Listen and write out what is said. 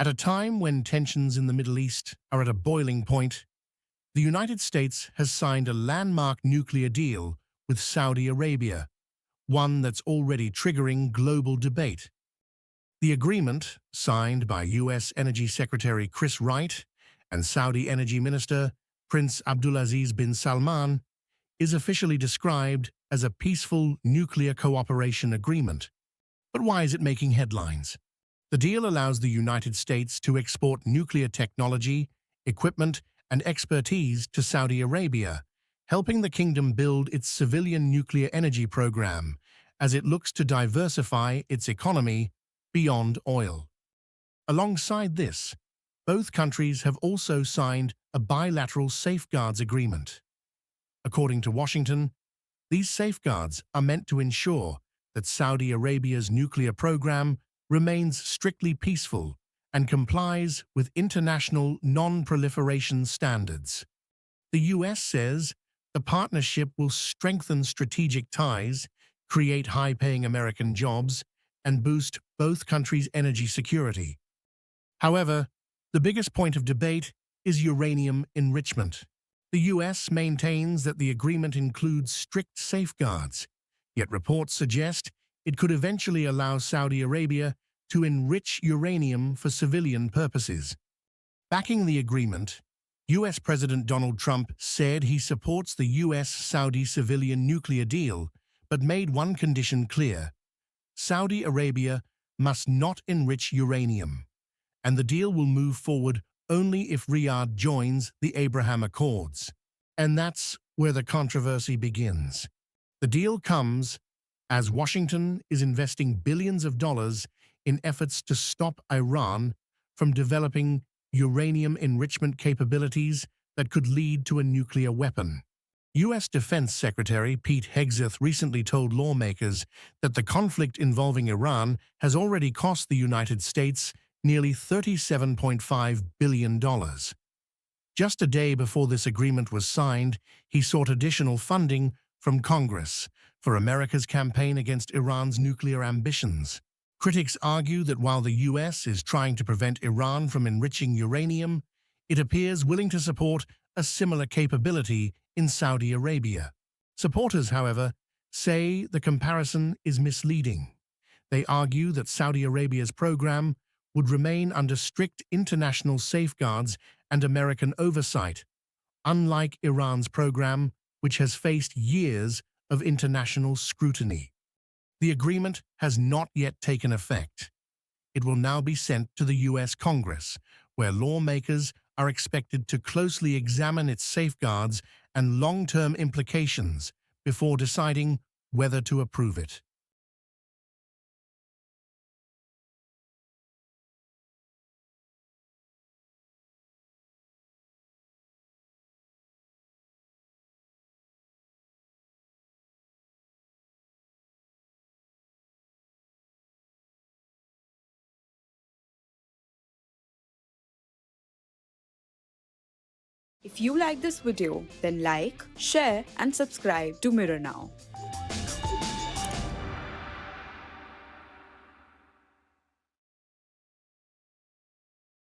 At a time when tensions in the Middle East are at a boiling point, the United States has signed a landmark nuclear deal with Saudi Arabia, one that's already triggering global debate. The agreement, signed by U.S. Energy Secretary Chris Wright and Saudi Energy Minister Prince Abdulaziz bin Salman, is officially described as a peaceful nuclear cooperation agreement. But why is it making headlines? The deal allows the United States to export nuclear technology, equipment, and expertise to Saudi Arabia, helping the kingdom build its civilian nuclear energy program as it looks to diversify its economy beyond oil. Alongside this, both countries have also signed a bilateral safeguards agreement. According to Washington, these safeguards are meant to ensure that Saudi Arabia's nuclear program remains strictly peaceful and complies with international non-proliferation standards. The U.S. says the partnership will strengthen strategic ties, create high-paying American jobs, and boost both countries' energy security. However, the biggest point of debate is uranium enrichment. The U.S. maintains that the agreement includes strict safeguards, yet reports suggest it could eventually allow Saudi Arabia to enrich uranium for civilian purposes. Backing the agreement, U.S. President Donald Trump said he supports the U.S.-Saudi civilian nuclear deal, but made one condition clear: Saudi Arabia must not enrich uranium, and the deal will move forward only if Riyadh joins the Abraham Accords. And that's where the controversy begins. The deal comes as Washington is investing billions of dollars in efforts to stop Iran from developing uranium enrichment capabilities that could lead to a nuclear weapon. U.S. Defense Secretary Pete Hegseth recently told lawmakers that the conflict involving Iran has already cost the United States nearly $37.5 billion. Just a day before this agreement was signed, he sought additional funding from Congress for America's campaign against Iran's nuclear ambitions. Critics argue that while the U.S. is trying to prevent Iran from enriching uranium, it appears willing to support a similar capability in Saudi Arabia. Supporters, however, say the comparison is misleading. They argue that Saudi Arabia's program would remain under strict international safeguards and American oversight, unlike Iran's program, which has faced years of international scrutiny. The agreement has not yet taken effect. It will now be sent to the U.S. Congress, where lawmakers are expected to closely examine its safeguards and long-term implications before deciding whether to approve it. If you like this video, then like, share and subscribe to Mirror Now.